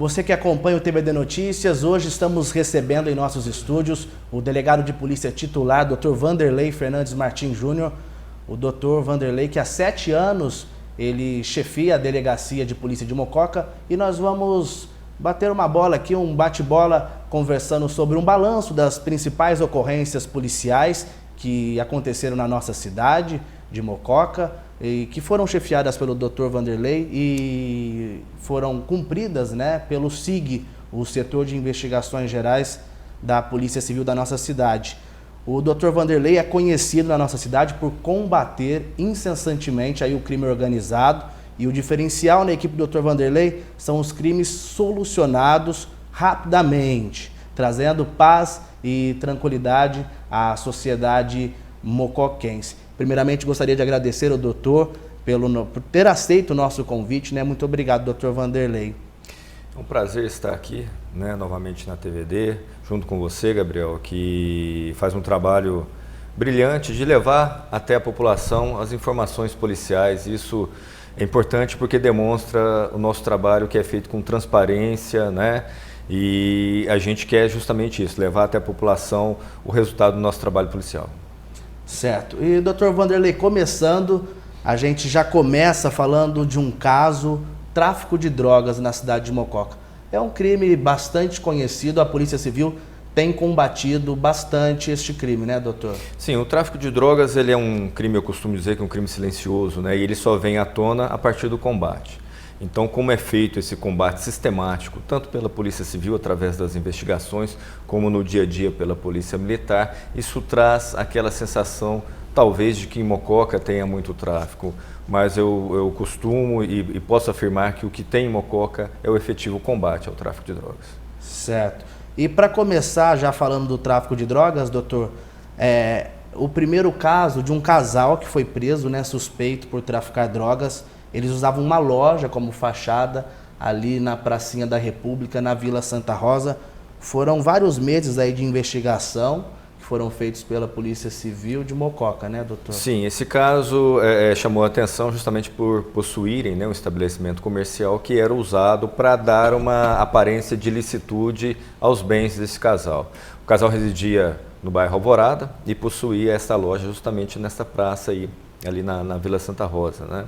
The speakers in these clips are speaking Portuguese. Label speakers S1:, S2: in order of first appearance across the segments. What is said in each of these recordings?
S1: Você que acompanha o TVD Notícias, hoje estamos recebendo em nossos estúdios o delegado de polícia titular, Dr. Vanderlei Fernandes Martins Júnior. O Dr. Vanderlei, que há 7 anos ele chefia a delegacia de polícia de Mococa, e nós vamos bater uma bola aqui, um bate-bola, conversando sobre um balanço das principais ocorrências policiais que aconteceram na nossa cidade de Mococa e que foram chefiadas pelo Dr. Vanderlei e foram cumpridas, né, pelo SIG, o Setor de Investigações Gerais da Polícia Civil da nossa cidade. O Dr. Vanderlei é conhecido na nossa cidade por combater incessantemente aí o crime organizado, e o diferencial na equipe do Dr. Vanderlei são os crimes solucionados rapidamente, trazendo paz e tranquilidade à sociedade mocoquense. Primeiramente, gostaria de agradecer ao doutor por ter aceito o nosso convite, né? Muito obrigado, Dr. Vanderlei.
S2: É um prazer estar aqui, né, novamente na TVD, junto com você, Gabriel, que faz um trabalho brilhante de levar até a população as informações policiais. Isso é importante porque demonstra o nosso trabalho, que é feito com transparência, né? E a gente quer justamente isso, levar até a população o resultado do nosso trabalho policial.
S1: Certo. E, Dr. Vanderlei, começando, a gente já começa falando de um caso, tráfico de drogas na cidade de Mococa. É um crime bastante conhecido, a Polícia Civil tem combatido bastante este crime, né, doutor?
S2: Sim, o tráfico de drogas ele é um crime, eu costumo dizer que é um crime silencioso, né? E ele só vem à tona a partir do combate. Então, como é feito esse combate sistemático, tanto pela Polícia Civil, através das investigações, como no dia a dia pela Polícia Militar, isso traz aquela sensação, talvez, de que em Mococa tenha muito tráfico, mas eu costumo e posso afirmar que o que tem em Mococa é o efetivo combate ao tráfico de drogas.
S1: Certo. E para começar, já falando do tráfico de drogas, doutor, o primeiro caso de um casal que foi preso, né, suspeito por traficar drogas. Eles usavam uma loja como fachada ali na Pracinha da República, na Vila Santa Rosa. Foram vários meses aí de investigação que foram feitos pela Polícia Civil de Mococa, né, doutor?
S2: Sim, esse caso chamou a atenção justamente por possuírem, né, um estabelecimento comercial que era usado para dar uma aparência de ilicitude aos bens desse casal. O casal residia no bairro Alvorada e possuía essa loja justamente nessa praça aí, ali na Vila Santa Rosa, né?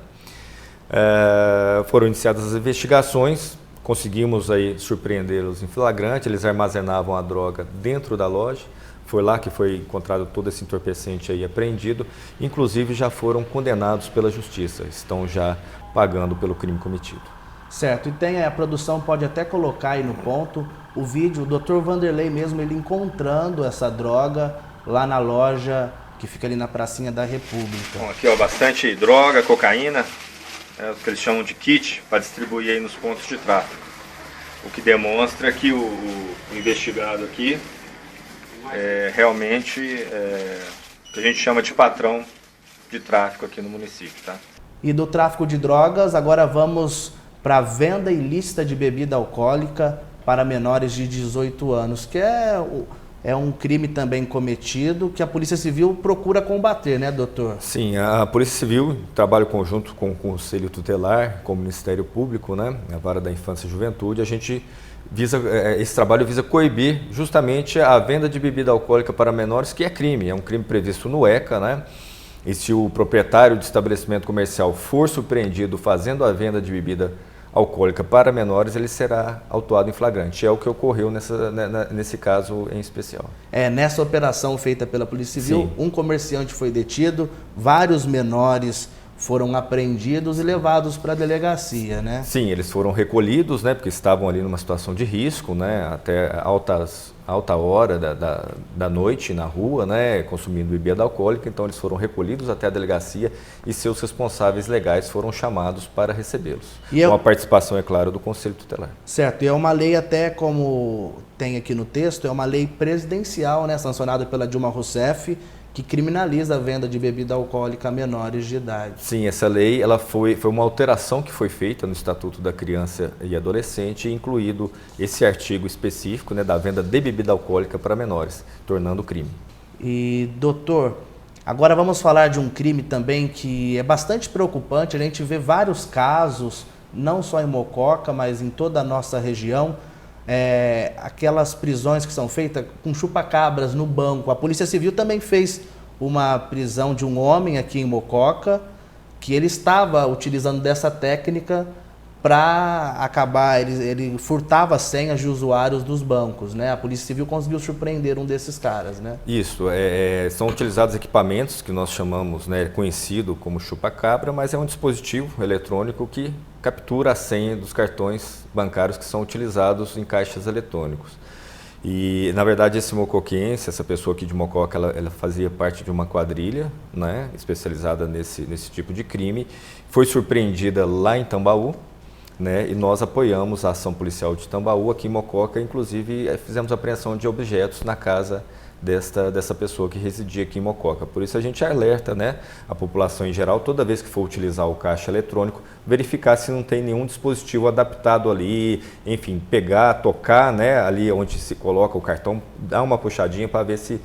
S2: Foram iniciadas as investigações, conseguimos aí surpreendê-los em flagrante. Eles armazenavam a droga dentro da loja, foi lá que foi encontrado todo esse entorpecente aí apreendido, inclusive já foram condenados pela justiça, estão já pagando pelo crime cometido.
S1: Certo, e a produção pode até colocar aí no ponto o vídeo, o Dr. Vanderlei mesmo, ele encontrando essa droga lá na loja que fica ali na Pracinha da República.
S2: Bom, aqui ó, bastante droga, cocaína, o que eles chamam de kit, para distribuir aí nos pontos de tráfico. O que demonstra que o investigado aqui realmente o que a gente chama de patrão de tráfico aqui no município, tá?
S1: E do tráfico de drogas, agora vamos para a venda ilícita de bebida alcoólica para menores de 18 anos, que é um crime também cometido que a Polícia Civil procura combater, né, doutor?
S2: Sim, a Polícia Civil trabalha conjunto com o Conselho Tutelar, com o Ministério Público, né, a Vara da Infância e Juventude. A gente esse trabalho visa coibir justamente a venda de bebida alcoólica para menores, que é um crime previsto no ECA, né? E se o proprietário de estabelecimento comercial for surpreendido fazendo a venda de bebida alcoólica para menores, ele será autuado em flagrante. É o que ocorreu nesse caso em especial.
S1: Nessa operação feita pela Polícia Civil,
S2: sim,
S1: um comerciante foi detido, vários menores foram apreendidos e levados para a delegacia, né?
S2: Sim, eles foram recolhidos, né, porque estavam ali numa situação de risco, né, até alta hora da noite na rua, né, consumindo bebida alcoólica. Então eles foram recolhidos até a delegacia e seus responsáveis legais foram chamados para recebê-los. Com a participação, é claro, do Conselho Tutelar.
S1: Certo, e é uma lei até, como tem aqui no texto, é uma lei presidencial, né, sancionada pela Dilma Rousseff, que criminaliza a venda de bebida alcoólica a menores de idade.
S2: Sim, essa lei ela foi uma alteração que foi feita no Estatuto da Criança e Adolescente, incluído esse artigo específico, né, da venda de bebida alcoólica para menores, tornando crime.
S1: E, doutor, agora vamos falar de um crime também que é bastante preocupante. A gente vê vários casos não só em Mococa, mas em toda a nossa região, aquelas prisões que são feitas com chupa-cabras no banco. A Polícia Civil também fez uma prisão de um homem aqui em Mococa, que ele estava utilizando dessa técnica para acabar, ele furtava senhas de usuários dos bancos, né? A Polícia Civil conseguiu surpreender um desses caras, né?
S2: Isso, são utilizados equipamentos que nós chamamos, né, conhecido como chupa-cabra, mas é um dispositivo eletrônico que captura a senha dos cartões bancários que são utilizados em caixas eletrônicos. E, na verdade, esse mocoquense, essa pessoa aqui de Mococa, ela fazia parte de uma quadrilha, né, especializada nesse tipo de crime, foi surpreendida lá em Tambaú, né, e nós apoiamos a ação policial de Tambaú aqui em Mococa, inclusive fizemos apreensão de objetos na casa dessa pessoa que residia aqui em Mococa. Por isso a gente alerta, né, a população em geral, toda vez que for utilizar o caixa eletrônico, verificar se não tem nenhum dispositivo adaptado ali, enfim, pegar, tocar, né, ali onde se coloca o cartão, dar uma puxadinha para ver se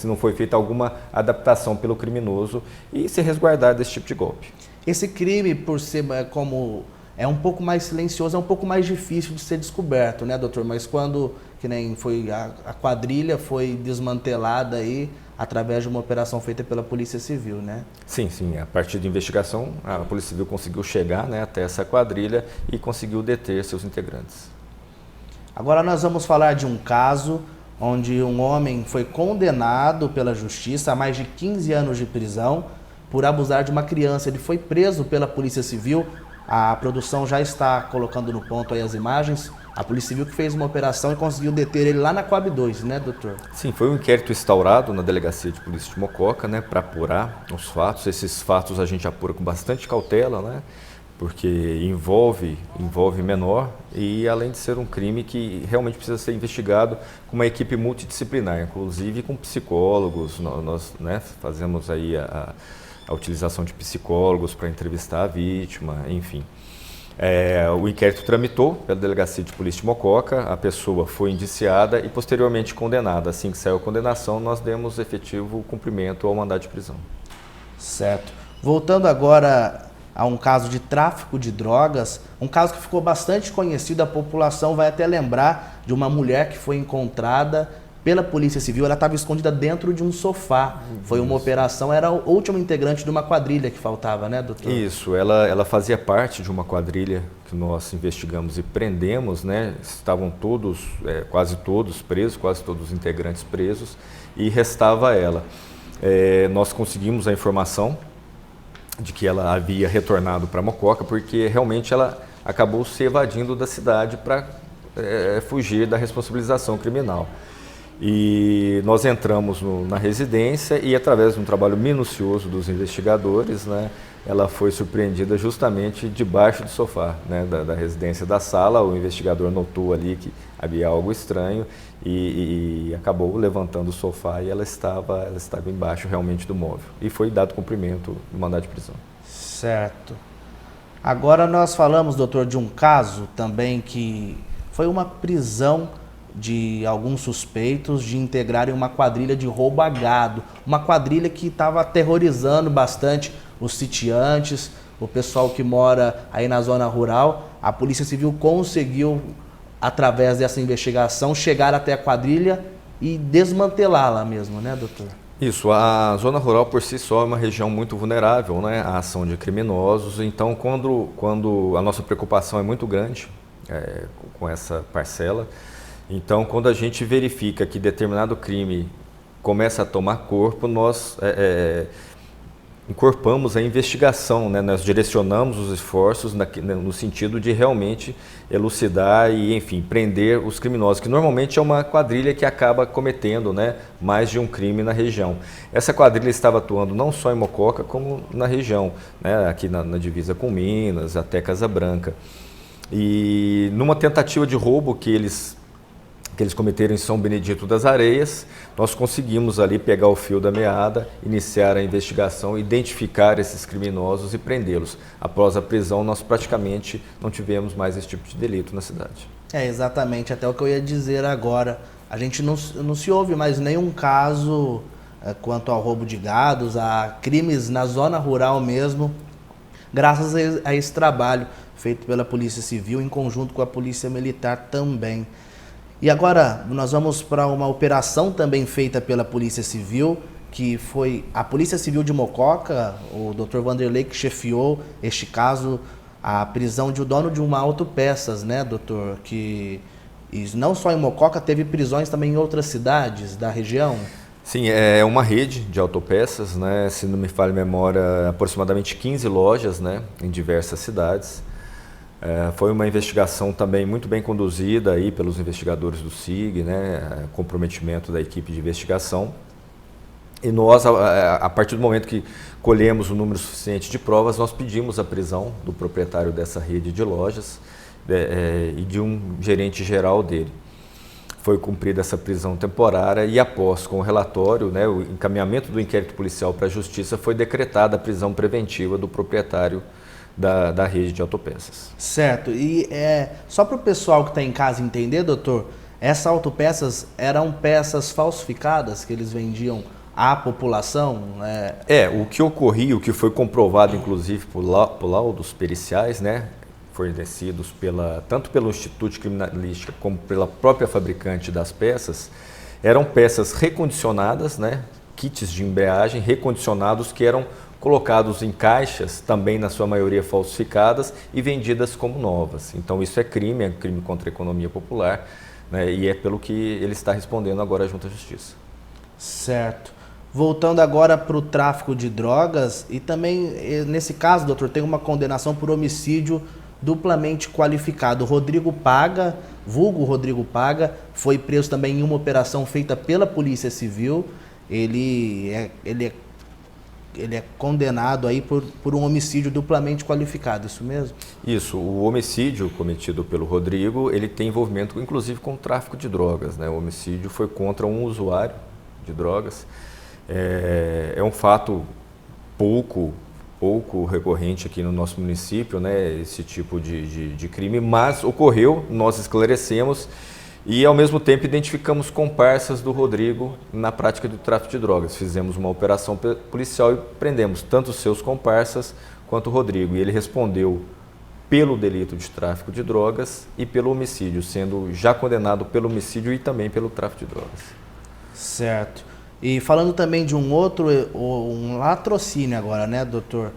S2: não foi feita alguma adaptação pelo criminoso e se resguardar desse tipo de golpe.
S1: Esse crime, por ser como é um pouco mais silencioso, é um pouco mais difícil de ser descoberto, né, doutor? Mas quando, que nem foi a quadrilha foi desmantelada aí através de uma operação feita pela Polícia Civil, né?
S2: Sim, sim. A partir de investigação, a Polícia Civil conseguiu chegar, né, até essa quadrilha e conseguiu deter seus integrantes.
S1: Agora nós vamos falar de um caso onde um homem foi condenado pela Justiça a mais de 15 anos de prisão por abusar de uma criança. Ele foi preso pela Polícia Civil. A produção já está colocando no ponto aí as imagens. A Polícia Civil que fez uma operação e conseguiu deter ele lá na Coab 2, né, doutor?
S2: Sim, foi um inquérito instaurado na Delegacia de Polícia de Mococa, né, para apurar os fatos. Esses fatos a gente apura com bastante cautela, né, porque envolve menor e além de ser um crime que realmente precisa ser investigado com uma equipe multidisciplinar, inclusive com psicólogos. Nós, né, fazemos aí a utilização de psicólogos para entrevistar a vítima, enfim. O inquérito tramitou pela Delegacia de Polícia de Mococa, a pessoa foi indiciada e posteriormente condenada. Assim que saiu a condenação, nós demos efetivo cumprimento ao mandado de prisão.
S1: Certo. Voltando agora a um caso de tráfico de drogas, um caso que ficou bastante conhecido, a população vai até lembrar de uma mulher que foi encontrada pela Polícia Civil. Ela estava escondida dentro de um sofá. Foi uma operação, era o último integrante de uma quadrilha que faltava, né, doutor?
S2: Isso, ela fazia parte de uma quadrilha que nós investigamos e prendemos, né? Estavam todos, quase todos presos, quase todos os integrantes presos, e restava ela. Nós conseguimos a informação de que ela havia retornado para Mococa, porque realmente ela acabou se evadindo da cidade para fugir da responsabilização criminal. E nós entramos na residência e, através de um trabalho minucioso dos investigadores, né, ela foi surpreendida justamente debaixo do sofá, né, da residência da sala. O investigador notou ali que havia algo estranho e acabou levantando o sofá e ela estava embaixo realmente do móvel. E foi dado cumprimento do mandado de prisão.
S1: Certo. Agora nós falamos, doutor, de um caso também que foi uma prisão de alguns suspeitos de integrarem uma quadrilha de roubo a gado. Uma quadrilha que estava aterrorizando bastante os sitiantes, o pessoal que mora aí na zona rural. A Polícia Civil conseguiu, através dessa investigação, chegar até a quadrilha e desmantelá-la mesmo, né, doutor?
S2: Isso, a zona rural por si só é uma região muito vulnerável, né, à ação de criminosos. Então, quando a nossa preocupação é muito grande com essa parcela, então, quando a gente verifica que determinado crime começa a tomar corpo, nós incorporamos a investigação, né? Nós direcionamos os esforços no sentido de realmente elucidar e, enfim, prender os criminosos, que normalmente é uma quadrilha que acaba cometendo, né, mais de um crime na região. Essa quadrilha estava atuando não só em Mococa, como na região, né, aqui na divisa com Minas, até Casa Branca. E numa tentativa de roubo que eles cometeram em São Benedito das Areias, nós conseguimos ali pegar o fio da meada, iniciar a investigação, identificar esses criminosos e prendê-los. Após a prisão, nós praticamente não tivemos mais esse tipo de delito na cidade.
S1: Exatamente, até o que eu ia dizer agora. A gente não se ouve mais nenhum caso quanto ao roubo de gados, a crimes na zona rural mesmo, graças a esse trabalho. feito pela Polícia Civil em conjunto com a Polícia Militar também. E agora nós vamos para uma operação também feita pela Polícia Civil, que foi a Polícia Civil de Mococa, o Dr. Vanderlei que chefiou este caso, a prisão de um dono de uma autopeças, né, doutor? Que não só em Mococa, teve prisões também em outras cidades da região.
S2: Sim, é uma rede de autopeças, né? Se não me falha a memória, aproximadamente 15 lojas, né, em diversas cidades. Foi uma investigação também muito bem conduzida aí pelos investigadores do SIG, né, comprometimento da equipe de investigação. E nós, a partir do momento que colhemos o número suficiente de provas, nós pedimos a prisão do proprietário dessa rede de lojas e de um gerente geral dele. Foi cumprida essa prisão temporária e após, com o relatório, né, o encaminhamento do inquérito policial para a Justiça, foi decretada a prisão preventiva do proprietário da rede de autopeças.
S1: Certo. E só para o pessoal que está em casa entender, doutor, essas autopeças eram peças falsificadas que eles vendiam à população?
S2: O que ocorria, o que foi comprovado inclusive por laudos periciais, né, fornecidos tanto pelo Instituto de Criminalística como pela própria fabricante das peças, eram peças recondicionadas, né, kits de embreagem recondicionados que eram colocados em caixas, também na sua maioria falsificadas e vendidas como novas. Então isso é crime contra a economia popular, né, e é pelo que ele está respondendo agora junto à Justiça.
S1: Certo. Voltando agora para o tráfico de drogas, e também nesse caso, doutor, tem uma condenação por homicídio duplamente qualificado. Rodrigo Paga, vulgo Rodrigo Paga, foi preso também em uma operação feita pela Polícia Civil. Ele é condenado aí por um homicídio duplamente qualificado, isso mesmo?
S2: Isso, o homicídio cometido pelo Rodrigo, ele tem envolvimento inclusive com o tráfico de drogas, né? O homicídio foi contra um usuário de drogas. É um fato pouco recorrente aqui no nosso município, né, esse tipo de crime, mas ocorreu, nós esclarecemos e ao mesmo tempo identificamos comparsas do Rodrigo na prática do tráfico de drogas. Fizemos uma operação policial e prendemos tanto os seus comparsas quanto o Rodrigo, e ele respondeu pelo delito de tráfico de drogas e pelo homicídio, sendo já condenado pelo homicídio e também pelo tráfico de drogas.
S1: Certo. E falando também de um latrocínio agora, né, doutor?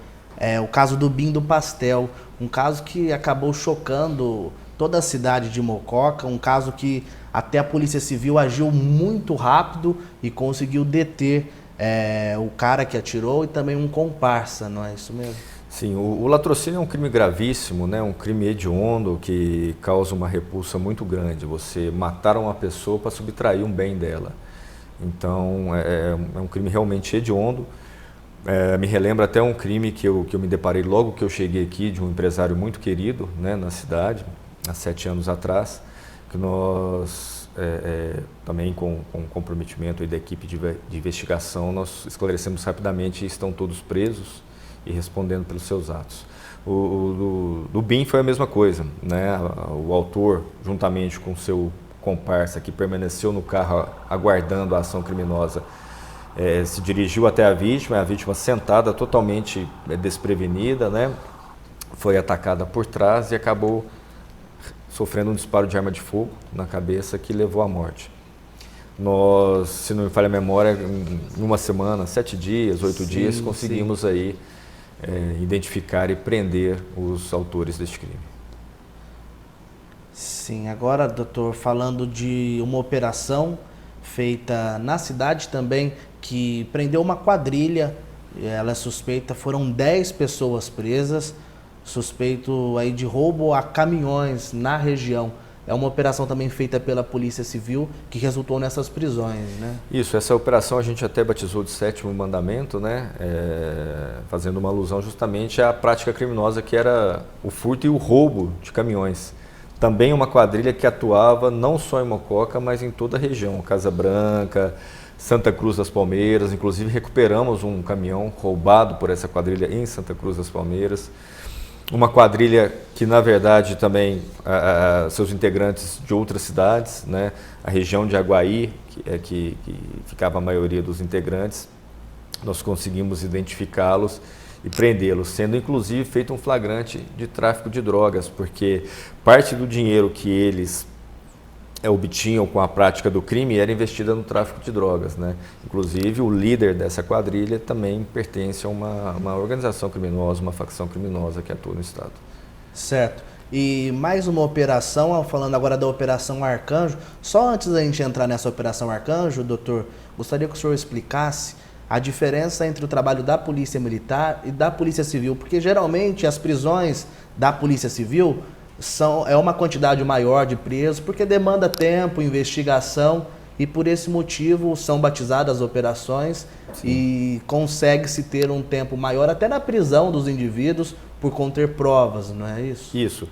S1: O caso do Bim do Pastel, um caso que acabou chocando toda a cidade de Mococa, um caso que até a Polícia Civil agiu muito rápido e conseguiu deter o cara que atirou e também um comparsa, não é isso mesmo?
S2: Sim, o latrocínio é um crime gravíssimo, né? Um crime hediondo que causa uma repulsa muito grande. Você matar uma pessoa para subtrair um bem dela. Então, é um crime realmente hediondo. Me relembra até um crime que eu me deparei logo que eu cheguei aqui, de um empresário muito querido, né, na cidade, há 7 anos atrás, que nós, também com comprometimento aí da equipe de investigação, nós esclarecemos rapidamente e estão todos presos e respondendo pelos seus atos. Do BIM foi a mesma coisa, né? O autor, juntamente com seu comparsa que permaneceu no carro aguardando a ação criminosa, se dirigiu até a vítima sentada totalmente desprevenida, né? Foi atacada por trás e acabou sofrendo um disparo de arma de fogo na cabeça que levou à morte. Nós, se não me falha a memória, em uma semana, 7 dias, 8 dias, conseguimos aí identificar e prender os autores deste crime.
S1: Sim, agora, doutor, falando de uma operação feita na cidade também, que prendeu uma quadrilha, ela é suspeita, foram 10 pessoas presas, suspeito aí de roubo a caminhões na região. É uma operação também feita pela Polícia Civil que resultou nessas prisões, né?
S2: Isso, essa operação a gente até batizou de 7º mandamento, né? Fazendo uma alusão justamente à prática criminosa que era o furto e o roubo de caminhões. Também uma quadrilha que atuava não só em Mococa, mas em toda a região, Casa Branca, Santa Cruz das Palmeiras, inclusive recuperamos um caminhão roubado por essa quadrilha em Santa Cruz das Palmeiras. Uma quadrilha que, na verdade, também seus integrantes de outras cidades, né? A região de Aguaí, que ficava a maioria dos integrantes, nós conseguimos identificá-los e prendê-los, sendo inclusive feito um flagrante de tráfico de drogas, porque parte do dinheiro que eles obtinham com a prática do crime era investida no tráfico de drogas, né? Inclusive o líder dessa quadrilha também pertence a uma organização criminosa, uma facção criminosa que atua no estado.
S1: Certo. E mais uma operação, falando agora da Operação Arcanjo, só antes da gente entrar nessa Operação Arcanjo, doutor, gostaria que o senhor explicasse a diferença entre o trabalho da Polícia Militar e da Polícia Civil, porque geralmente as prisões da Polícia Civil é uma quantidade maior de presos, porque demanda tempo, investigação, e por esse motivo são batizadas as operações. Sim. E consegue-se ter um tempo maior até na prisão dos indivíduos por conter provas, não é isso?
S2: Isso.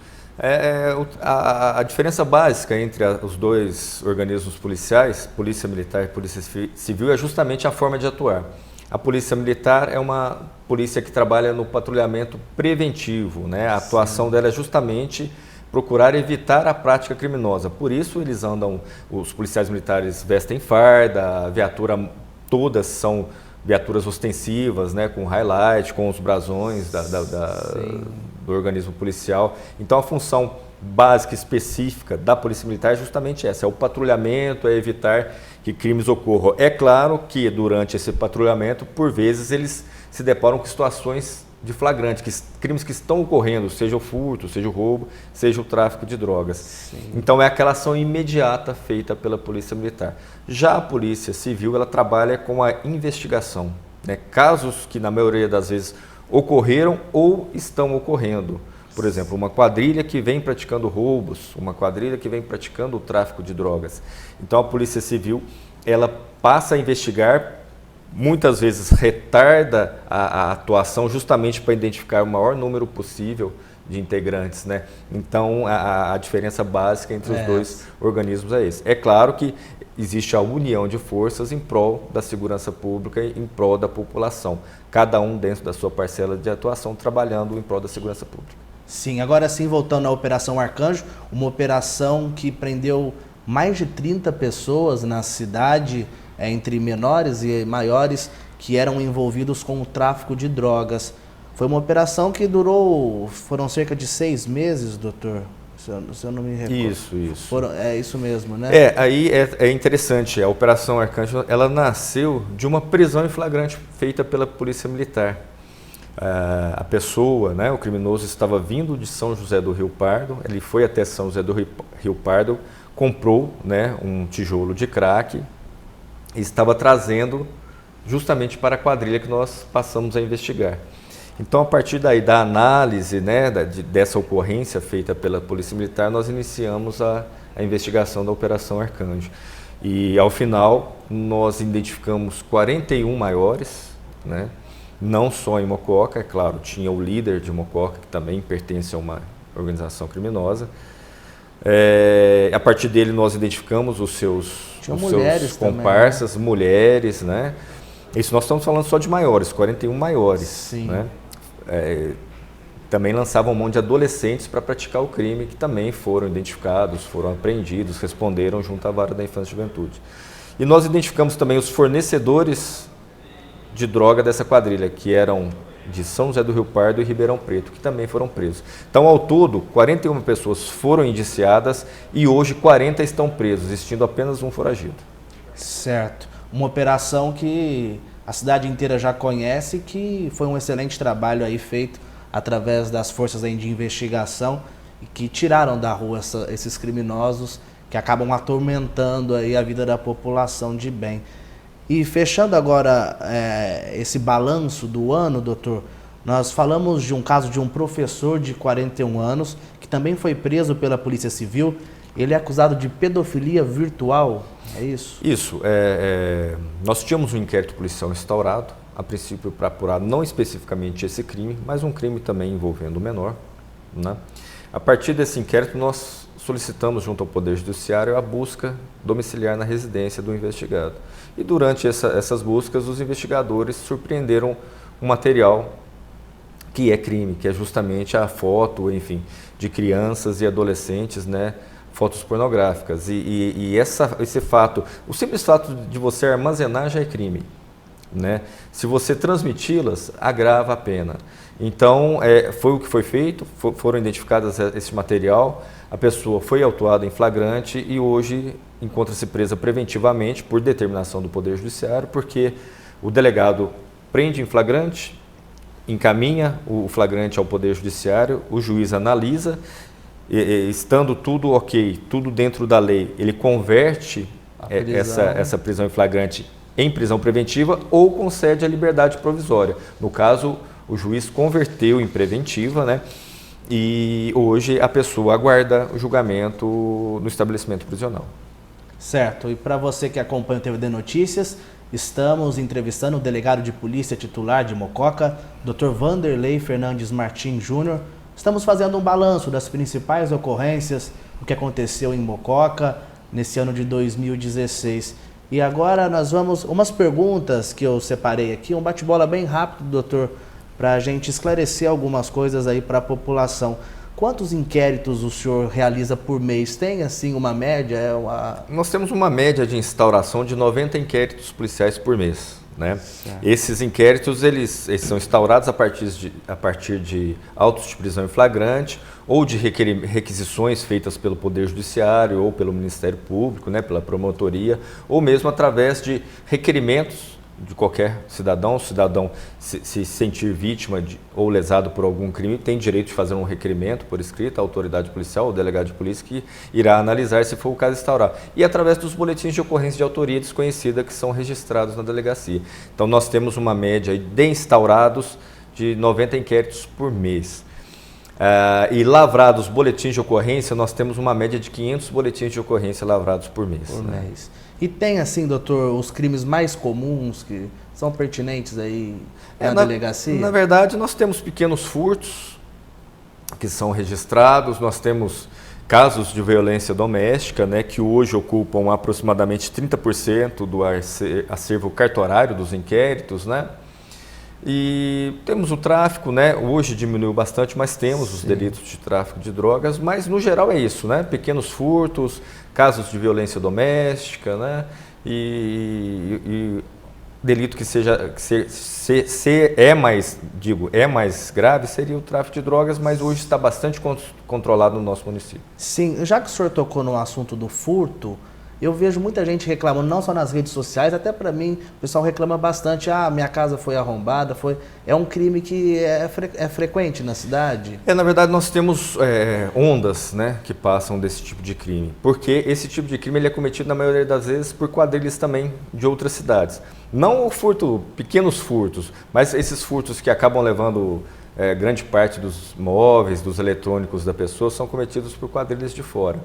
S2: A diferença básica entre os dois organismos policiais, Polícia Militar e Polícia Civil, é justamente a forma de atuar. A Polícia Militar é uma polícia que trabalha no patrulhamento preventivo, né? A atuação dela é justamente procurar evitar a prática criminosa. Por isso eles andam, os policiais militares vestem farda, a viatura todas são viaturas ostensivas, né? Com highlight, com os brasões do organismo policial. Então a função básica específica da Polícia Militar é justamente essa, é o patrulhamento, é evitar que crimes ocorram. É claro que durante esse patrulhamento, por vezes, eles se deparam com situações de flagrante, crimes que estão ocorrendo, seja o furto, seja o roubo, seja o tráfico de drogas. Sim. Então é aquela ação imediata feita pela Polícia Militar. Já a Polícia Civil, ela trabalha com a investigação, né? Casos que na maioria das vezes ocorreram ou estão ocorrendo. Por exemplo, uma quadrilha que vem praticando roubos, uma quadrilha que vem praticando o tráfico de drogas. Então a Polícia Civil, ela passa a investigar, muitas vezes retarda a atuação justamente para identificar o maior número possível de integrantes, né? Então a diferença básica entre os dois organismos é esse. É claro que existe a união de forças em prol da segurança pública e em prol da população. Cada um dentro da sua parcela de atuação trabalhando em prol da segurança pública.
S1: Sim, agora sim, voltando à Operação Arcanjo, uma operação que prendeu mais de 30 pessoas na cidade, entre menores e maiores, que eram envolvidos com o tráfico de drogas. Foi uma operação que foram cerca de 6 meses, doutor, se eu não me recordo.
S2: Isso.
S1: É isso mesmo, né?
S2: Aí é interessante, a Operação Arcanjo, ela nasceu de uma prisão em flagrante feita pela Polícia Militar. A pessoa, né, o criminoso estava vindo de São José do Rio Pardo, ele foi até São José do Rio Pardo, comprou, né, um tijolo de crack e estava trazendo justamente para a quadrilha que nós passamos a investigar. Então, a partir daí da análise, né, dessa ocorrência feita pela Polícia Militar, nós iniciamos a investigação da Operação Arcanjo. E, ao final, nós identificamos 41 maiores, né, não só em Mococa, é claro, tinha o líder de Mococa, que também pertence a uma organização criminosa. A partir dele nós identificamos os seus comparsas, também, né? Mulheres, né? Isso nós estamos falando só de maiores, 41 maiores. Sim. Né? Também lançavam mão de adolescentes para praticar o crime, que também foram identificados, foram apreendidos, responderam junto à Vara da Infância e Juventude. E nós identificamos também os fornecedores de droga dessa quadrilha, que eram de São José do Rio Pardo e Ribeirão Preto, que também foram presos. Então, ao todo, 41 pessoas foram indiciadas e hoje 40 estão presos, existindo apenas um foragido.
S1: Certo. Uma operação que a cidade inteira já conhece, que foi um excelente trabalho aí feito através das forças aí de investigação e que tiraram da rua esses criminosos que acabam atormentando aí a vida da população de bem. E fechando agora esse balanço do ano, doutor, nós falamos de um caso de um professor de 41 anos que também foi preso pela Polícia Civil. Ele é acusado de pedofilia virtual, é isso? Isso.
S2: Nós tínhamos um inquérito policial instaurado, a princípio para apurar não especificamente esse crime, mas um crime também envolvendo o menor, né? A partir desse inquérito, nós solicitamos junto ao Poder Judiciário a busca domiciliar na residência do investigado. E durante essas buscas, os investigadores surpreenderam um material que é crime, que é justamente a foto, enfim, de crianças e adolescentes, né, fotos pornográficas. E esse fato, o simples fato de você armazenar já é crime. né? Se você transmiti-las, agrava a pena. Então, foi o que foi feito, foram identificadas esse material, a pessoa foi autuada em flagrante e hoje encontra-se presa preventivamente por determinação do Poder Judiciário, porque o delegado prende em flagrante, encaminha o flagrante ao Poder Judiciário, o juiz analisa, estando tudo ok, tudo dentro da lei, ele converte essa prisão em flagrante em prisão preventiva ou concede a liberdade provisória. No caso, o juiz converteu em preventiva, né? E hoje a pessoa aguarda o julgamento no estabelecimento prisional.
S1: Certo. E para você que acompanha o TVD Notícias, estamos entrevistando o delegado de polícia titular de Mococa, Dr. Vanderlei Fernandes Martins Júnior. Estamos fazendo um balanço das principais ocorrências, o que aconteceu em Mococa nesse ano de 2016. E agora nós vamos, umas perguntas que eu separei aqui, um bate-bola bem rápido, doutor, para a gente esclarecer algumas coisas aí para a população. Quantos inquéritos o senhor realiza por mês? Tem, assim, uma média?
S2: Nós temos uma média de instauração de 90 inquéritos policiais por mês, né? Esses inquéritos, eles são instaurados a partir de autos de prisão em flagrante ou de requisições feitas pelo Poder Judiciário ou pelo Ministério Público, né, pela promotoria, ou mesmo através de requerimentos de qualquer cidadão. O cidadão se sentir vítima ou lesado por algum crime, tem direito de fazer um requerimento por escrito à autoridade policial, ou delegado de polícia, que irá analisar se for o caso instaurar. E através dos boletins de ocorrência de autoria desconhecida que são registrados na delegacia. Então nós temos uma média de instaurados de 90 inquéritos por mês. E lavrados boletins de ocorrência, nós temos uma média de 500 boletins de ocorrência lavrados por mês.
S1: Por mês. E tem, assim, doutor, os crimes mais comuns que são pertinentes aí na delegacia? Na
S2: verdade, nós temos pequenos furtos que são registrados, nós temos casos de violência doméstica, né, que hoje ocupam aproximadamente 30% do acervo cartorário dos inquéritos, né? E temos o tráfico, né? Hoje diminuiu bastante, mas temos os delitos de tráfico de drogas, mas no geral é isso, né? Pequenos furtos, casos de violência doméstica, né? E delito que é mais grave seria o tráfico de drogas, mas hoje está bastante controlado no nosso município.
S1: Sim, já que o senhor tocou no assunto do furto, eu vejo muita gente reclamando, não só nas redes sociais, até para mim, o pessoal reclama bastante, minha casa foi arrombada, é um crime que é frequente na cidade?
S2: Na verdade, nós temos ondas, né, que passam desse tipo de crime, porque esse tipo de crime ele é cometido na maioria das vezes por quadrilhas também de outras cidades. Não o furto, pequenos furtos, mas esses furtos que acabam levando grande parte dos móveis, dos eletrônicos da pessoa, são cometidos por quadrilhas de fora.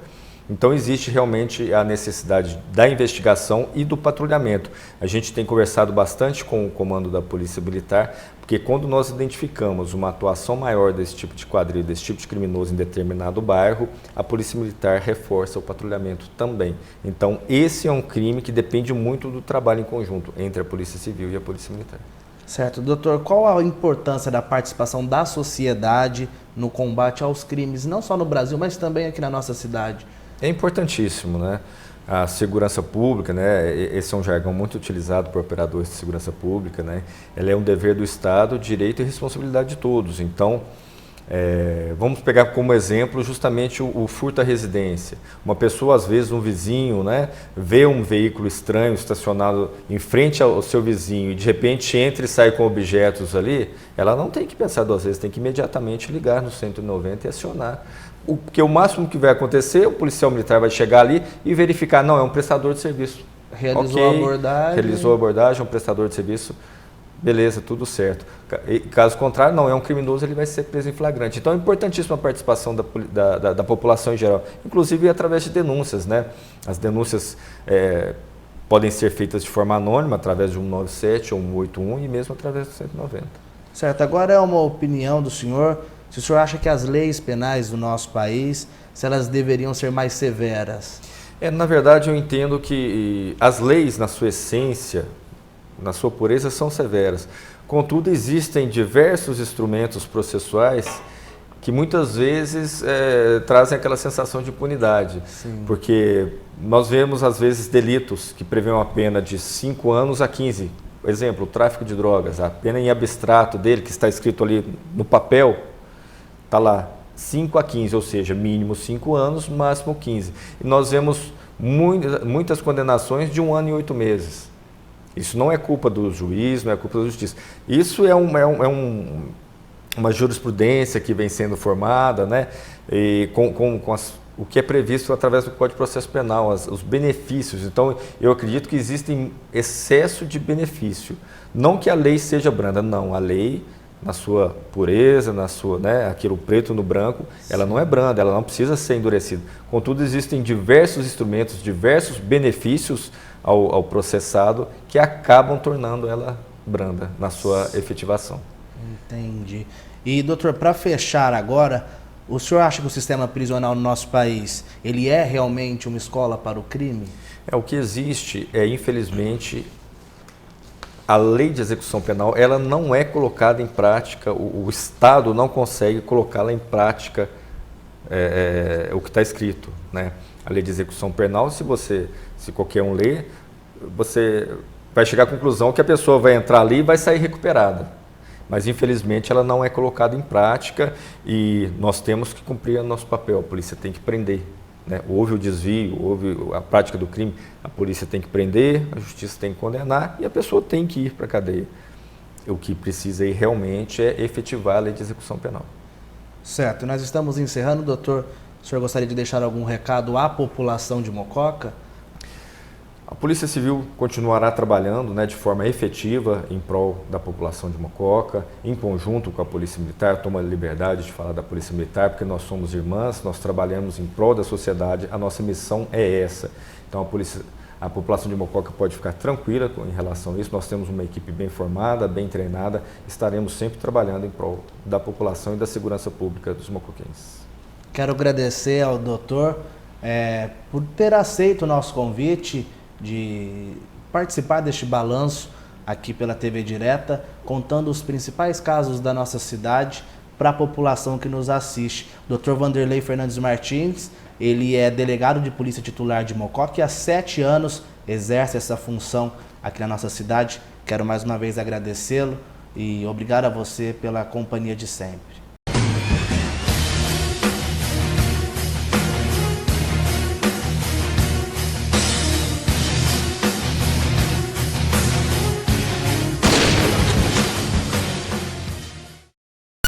S2: Então existe realmente a necessidade da investigação e do patrulhamento. A gente tem conversado bastante com o comando da Polícia Militar, porque quando nós identificamos uma atuação maior desse tipo de quadrilha, desse tipo de criminoso em determinado bairro, a Polícia Militar reforça o patrulhamento também. Então esse é um crime que depende muito do trabalho em conjunto entre a Polícia Civil e a Polícia Militar.
S1: Certo. Doutor, qual a importância da participação da sociedade no combate aos crimes, não só no Brasil, mas também aqui na nossa cidade?
S2: É importantíssimo, né? A segurança pública, né? Esse é um jargão muito utilizado por operadores de segurança pública, né? Ela é um dever do Estado, direito e responsabilidade de todos. Então, vamos pegar como exemplo justamente o furto à residência. Uma pessoa, às vezes, um vizinho, né, vê um veículo estranho estacionado em frente ao seu vizinho e de repente entra e sai com objetos ali, ela não tem que pensar duas vezes, tem que imediatamente ligar no 190 e acionar. Porque o máximo que vai acontecer, o policial militar vai chegar ali e verificar, não, é um prestador de serviço.
S1: Realizou a abordagem.
S2: Realizou a abordagem, é um prestador de serviço, beleza, tudo certo. E, caso contrário, não, é um criminoso, ele vai ser preso em flagrante. Então é importantíssima a participação da população em geral, inclusive através de denúncias, né? As denúncias podem ser feitas de forma anônima, através de 197 ou 181 e mesmo através do 190.
S1: Certo, agora é uma opinião do senhor. Se o senhor acha que as leis penais do nosso país, se elas deveriam ser mais severas?
S2: Na verdade, eu entendo que as leis, na sua essência, na sua pureza, são severas. Contudo, existem diversos instrumentos processuais que muitas vezes trazem aquela sensação de impunidade.
S1: Sim.
S2: Porque nós vemos, às vezes, delitos que prevêem uma pena de 5 anos a 15 exemplo, o tráfico de drogas, a pena em abstrato dele, que está escrito ali no papel, está lá 5 a 15, ou seja, mínimo 5 anos, máximo 15. E nós vemos muitas condenações de 1 ano e 8 meses. Isso não é culpa do juiz, não é culpa da justiça. Isso é uma jurisprudência que vem sendo formada, né? E com o que é previsto através do Código de Processo Penal, os benefícios. Então, eu acredito que existe excesso de benefício. Não que a lei seja branda, não. A lei, na sua pureza, aquilo preto no branco, ela não é branda, ela não precisa ser endurecida. Contudo, existem diversos instrumentos, diversos benefícios ao processado que acabam tornando ela branda na sua efetivação.
S1: Entendi. E, doutor, para fechar agora, o senhor acha que o sistema prisional no nosso país, ele é realmente uma escola para o crime?
S2: O que existe infelizmente, a lei de execução penal, ela não é colocada em prática, o Estado não consegue colocá-la em prática o que está escrito, né? A lei de execução penal, se qualquer um ler, você vai chegar à conclusão que a pessoa vai entrar ali e vai sair recuperada. Mas, infelizmente, ela não é colocada em prática e nós temos que cumprir o nosso papel. A polícia tem que prender, né? Houve o desvio, houve a prática do crime, a polícia tem que prender, a justiça tem que condenar e a pessoa tem que ir para a cadeia. O que precisa aí realmente é efetivar a lei de execução penal.
S1: Certo. Nós estamos encerrando, doutor. O senhor gostaria de deixar algum recado à população de Mococa?
S2: A Polícia Civil continuará trabalhando, né, de forma efetiva em prol da população de Mococa, em conjunto com a Polícia Militar. Tomo a liberdade de falar da Polícia Militar, porque nós somos irmãs, nós trabalhamos em prol da sociedade, a nossa missão é essa. Então a população de Mococa pode ficar tranquila em relação a isso, nós temos uma equipe bem formada, bem treinada, estaremos sempre trabalhando em prol da população e da segurança pública dos mocoquenses.
S1: Quero agradecer ao doutor por ter aceito o nosso convite de participar deste balanço aqui pela TV Direta, contando os principais casos da nossa cidade para a população que nos assiste. Dr. Vanderlei Fernandes Martins, ele é delegado de polícia titular de Mococa e há 7 anos exerce essa função aqui na nossa cidade. Quero mais uma vez agradecê-lo e obrigado a você pela companhia de sempre.